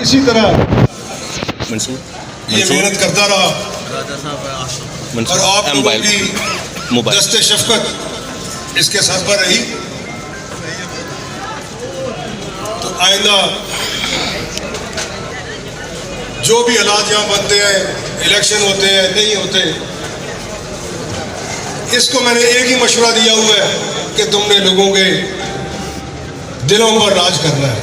اسی طرح منصور یہ محنت کرتا رہا اور آپ لوگوں کی دست شفقت اس کے ساتھ پر رہی تو آئندہ جو بھی حالات یہاں بنتے ہیں، الیکشن ہوتے ہیں نہیں ہوتے، اس کو میں نے ایک ہی مشورہ دیا ہوا ہے کہ تم نے لوگوں کے دلوں پر راج کرنا ہے،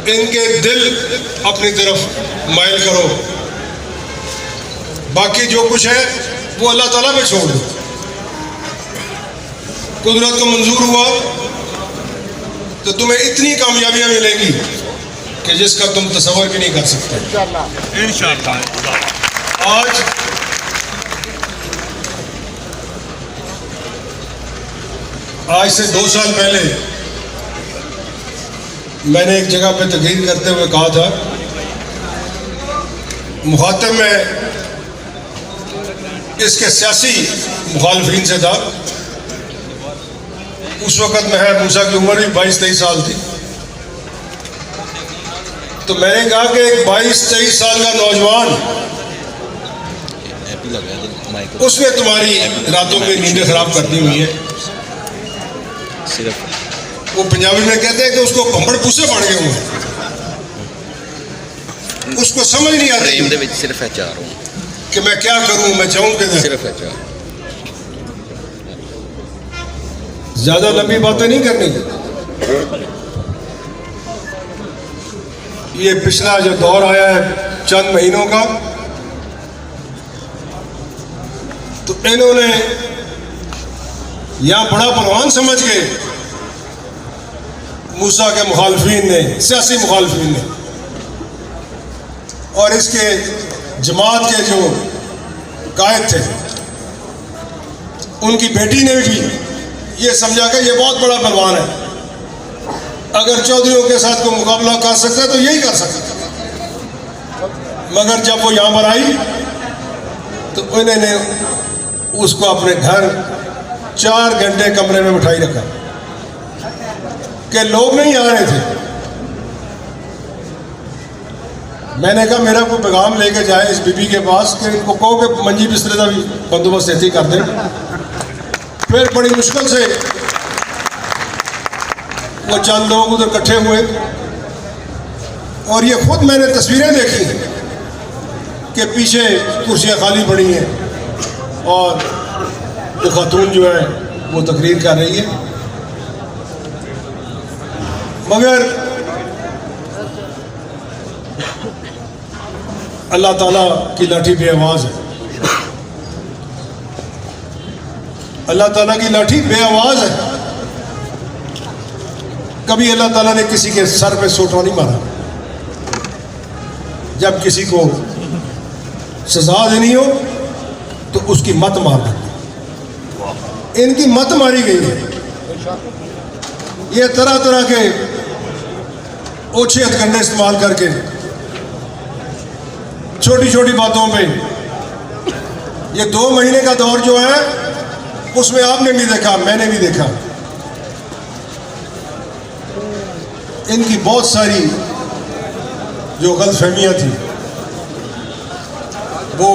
ان کے دل اپنی طرف مائل کرو، باقی جو کچھ ہے وہ اللہ تعالیٰ پہ چھوڑ دو۔ قدرت کو منظور ہوا تو تمہیں اتنی کامیابیاں ملیں گی کہ جس کا تم تصور بھی نہیں کر سکتے انشاءاللہ۔ آج سے 2 سال پہلے میں نے ایک جگہ پہ تقریر کرتے ہوئے کہا تھا، مخاطب میں اس کے سیاسی مخالفین سے تھا، اس وقت محر موسیٰ کی عمر بھی 22-23 سال تھی، تو میں نے کہا کہ ایک 22-23 سال کا نوجوان اس نے تمہاری راتوں کی نیندیں خراب کرتی ہوئی ہے۔ وہ پنجابی میں کہتے ہیں کہ اس کو پمپڑ پوسے پڑ گئے ہوئے، اس کو سمجھ نہیں آتی کہ میں کیا کروں، میں چاہوں کہ زیادہ لمبی باتیں نہیں کرنی۔ یہ پچھلا جو دور آیا ہے چند مہینوں کا، تو انہوں نے یہاں بڑا پروان سمجھ کے موسیٰ کے مخالفین نے، سیاسی مخالفین نے، اور اس کے جماعت کے جو قائد تھے ان کی بیٹی نے بھی یہ سمجھا کہ یہ بہت بڑا پروان ہے، اگر چودھریوں کے ساتھ کوئی مقابلہ کر سکتا ہے تو یہی کر سکتا ہے۔ مگر جب وہ یہاں پر آئی تو انہوں نے اس کو اپنے گھر 4 گھنٹے کمرے میں بٹھائی رکھا کہ لوگ نہیں آ رہے تھے۔ میں نے کہا میرا کوئی پیغام لے کے جائے اس بی بی کے پاس کہ ان کو کہو کہ منجی بسترے کا بھی بندوبست ایسی کر دیں۔ پھر بڑی مشکل سے وہ چند لوگ ادھر اکٹھے ہوئے، اور یہ خود میں نے تصویریں دیکھی کہ پیچھے کرسیاں خالی پڑی ہیں اور یہ خاتون جو ہے وہ تقریر کر رہی ہے، مگر اللہ تعالیٰ کی لاٹھی بے آواز ہے، اللہ تعالیٰ کی لاٹھی بے آواز ہے۔ کبھی اللہ تعالیٰ نے کسی کے سر پہ سوٹا نہیں مارا، جب کسی کو سزا دینی ہو تو اس کی مت مار دیں، ان کی مت ماری گئی ہے۔ یہ طرح طرح کے اوچھے ہتھ کنڈے استعمال کر کے چھوٹی چھوٹی باتوں پہ، یہ 2 مہینے کا دور جو ہے اس میں آپ نے بھی دیکھا، میں نے بھی دیکھا، ان کی بہت ساری جو غلط فہمیاں تھیں وہ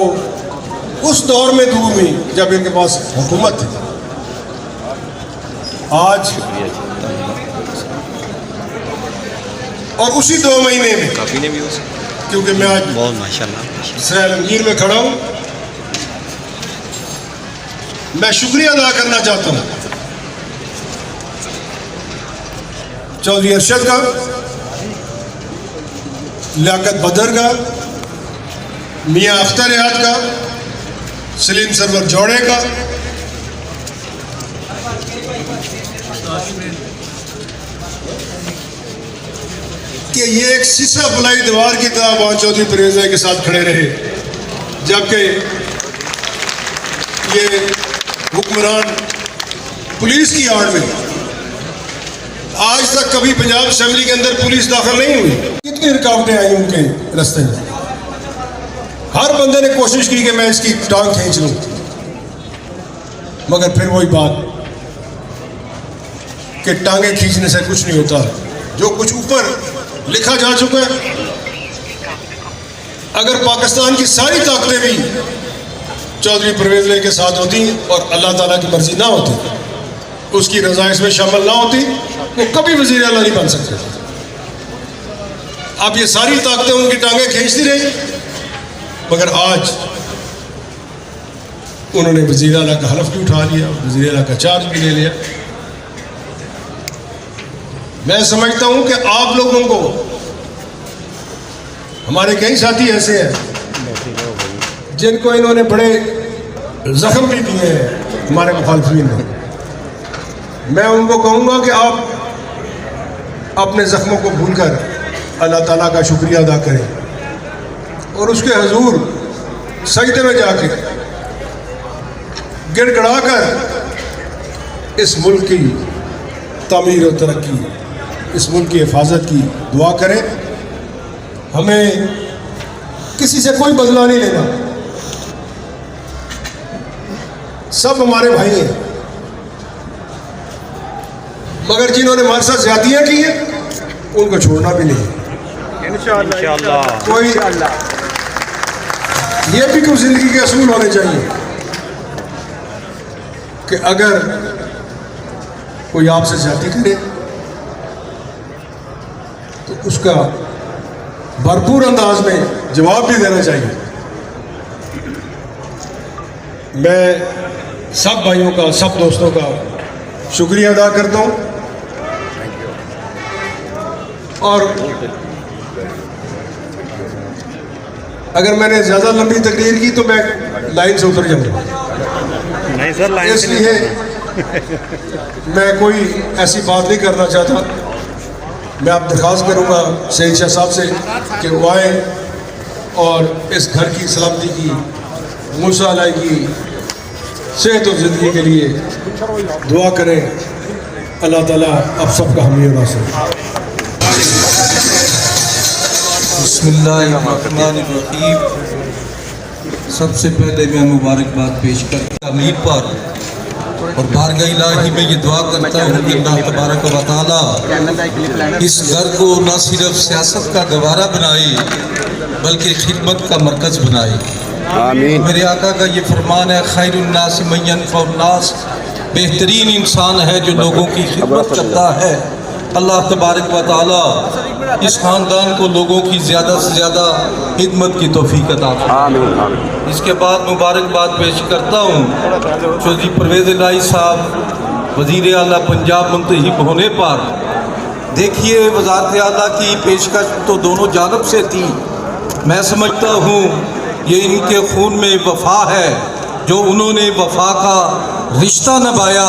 اس دور میں دور ہوئی جب ان کے پاس حکومت تھی۔ آج اور اسی 2 مہینے میں، کیونکہ میں آج سرائے رنگیر میں کھڑا ہوں، میں شکریہ ادا کرنا چاہتا ہوں چودھری ارشد کا، لیاقت بدر کا، میاں اختر یاد کا، سلیم سرور جوڑے کا، کہ یہ ایک سیسا پلائی دیوار کی طرح وہاں چودھری پرویز کے ساتھ کھڑے رہے، جبکہ یہ حکمران پولیس کی آڑ میں آج تک کبھی پنجاب اسمبلی کے اندر پولیس داخل نہیں ہوئی۔ کتنی رکاوٹیں آئی ان کے راستے میں، ہر بندے نے کوشش کی کہ میں اس کی ٹانگ کھینچ لوں، مگر پھر وہی بات کہ ٹانگیں کھینچنے سے کچھ نہیں ہوتا. جو کچھ اوپر لکھا جا چکا ہے، اگر پاکستان کی ساری طاقتیں بھی چودھری پرویز کے ساتھ ہوتی اور اللہ تعالیٰ کی مرضی نہ ہوتی، اس کی رضا اس میں شامل نہ ہوتی، وہ کبھی وزیر اعلیٰ نہیں بن سکتے. اب یہ ساری طاقتیں ان کی ٹانگیں کھینچتی رہی، مگر آج انہوں نے وزیر اعلیٰ کا حلف بھی اٹھا لیا، وزیر اعلیٰ کا چارج بھی لے لیا. میں سمجھتا ہوں کہ آپ لوگوں کو، ہمارے کئی ساتھی ایسے ہیں جن کو انہوں نے بڑے زخم بھی دیے ہیں ہمارے مخالفین نے. میں ان کو کہوں گا کہ آپ اپنے زخموں کو بھول کر اللہ تعالیٰ کا شکریہ ادا کریں اور اس کے حضور سجدے میں جا کے گڑ گڑا کر اس ملک کی تعمیر و ترقی، اس ملک کی حفاظت کی دعا کریں. ہمیں کسی سے کوئی بدلہ نہیں لینا، سب ہمارے بھائی ہیں، مگر جنہوں نے ہمارے ساتھ زیادتیاں کی ہیں ان کو چھوڑنا بھی نہیں. انشاءاللہ کوئی یہ بھی کوئی زندگی کے اصول ہونے چاہیے کہ اگر کوئی آپ سے زیادتی کرے تو اس کا بھرپور انداز میں جواب بھی دینا چاہیے. میں سب بھائیوں کا، سب دوستوں کا شکریہ ادا کرتا ہوں اور اگر میں نے زیادہ لمبی تقریر کی تو میں لائن سے اتر جاؤں گا. اس لیے میں کوئی ایسی بات نہیں کرنا چاہتا. میں آپ درخواست کروں گا سعید شاہ صاحب سے کہ وہ آئیں اور اس گھر کی سلامتی کی، موسیٰ علیہ کی صحت و زندگی کے لیے دعا کریں. اللہ تعالیٰ آپ سب کا حامی و ناصر. بسم اللہ الرحمن الرحیم. سب سے پہلے میں مبارکباد پیش کرتا امیر پر اور بارگاہ الہی میں یہ دعا کرتا ہوں کہ اللہ تبارک و تعالیٰ اس گھر کو نہ صرف سیاست کا گوارا بنائے بلکہ خدمت کا مرکز بنائے. آمین. میرے آقا کا یہ فرمان ہے، خیر الناس من ینفع الناس، بہترین انسان ہے جو لوگوں کی خدمت کرتا ہے. اللہ تبارک و تعالیٰ اس خاندان کو لوگوں کی زیادہ سے زیادہ خدمت کی توفیق عطا فرمائے. اس کے بعد مبارکباد پیش کرتا ہوں چودھری پرویز الہی صاحب وزیر اعلیٰ پنجاب منتخب ہونے پر. دیکھیے وزارت اعلیٰ کی پیشکش تو دونوں جانب سے تھی. میں سمجھتا ہوں یہ ان کے خون میں وفا ہے، جو انہوں نے وفا کا رشتہ نبھایا،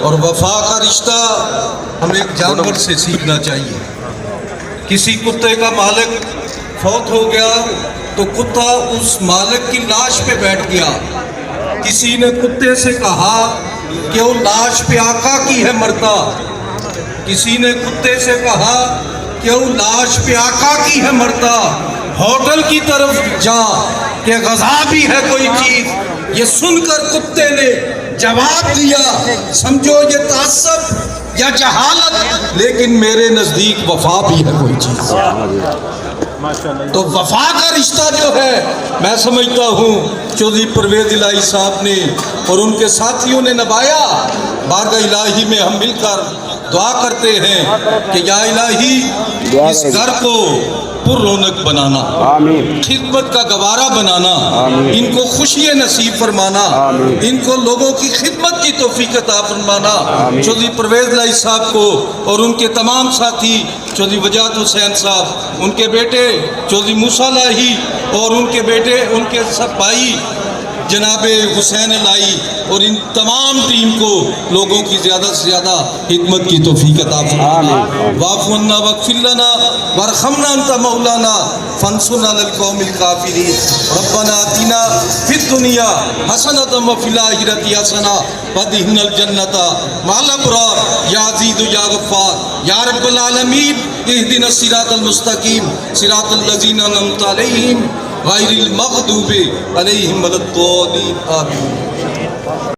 اور وفا کا رشتہ ہمیں ایک جانور سے سیکھنا چاہیے. کسی کتے کا مالک فوت ہو گیا تو کتا اس مالک کی لاش پہ بیٹھ گیا. کسی نے کتے سے کہا کہ وہ لاش پہ آقا کی ہے مرتا. کسی نے کتے سے کہا کہ وہ لاش پہ آقا کی ہے مرتا. ہوٹل کی طرف جا کہ غذا بھی ہے کوئی چیز. یہ سن کر کتے نے جواب دیا، سمجھو یہ تعصب یا جہالت، لیکن میرے نزدیک وفا بھی ہے کوئی چیز. تو وفا کا رشتہ جو ہے میں سمجھتا ہوں چودھری پرویز الہی صاحب نے اور ان کے ساتھیوں نے نبھایا. بارگاہ الہی میں ہم مل کر دعا کرتے ہیں کہ یا الہی اس گھر کو پر رونق بنانا، خدمت کا گوارا بنانا، ان کو خوشی نصیب فرمانا، ان کو لوگوں کی خدمت کی توفیق عطا فرمانا. چودھری پرویز الہی صاحب کو اور ان کے تمام ساتھی چودھری وجاہت حسین صاحب، ان کے بیٹے چودھری موسیٰ الہی اور ان کے بیٹے، ان کے سب بھائی جناب حسین الہی اور ان تمام ٹیم کو لوگوں کی زیادہ سے زیادہ خدمت کی توفیق عطا فرمانا. واعف عنا واغفر لنا وارحمنا انت مولانا فانصرنا علی القوم الکافرین. ربنا آتنا فی الدنیا حسنۃ وفی الآخرۃ حسنۃ وادخلنا الجنۃ مع الابرار یا عزیز یا غفار یا رب العالمین. اهدنا الصراط المستقیم صراط الذین انعمت علیہم غیر المغضوب علیہم ولا الضالین. آمین.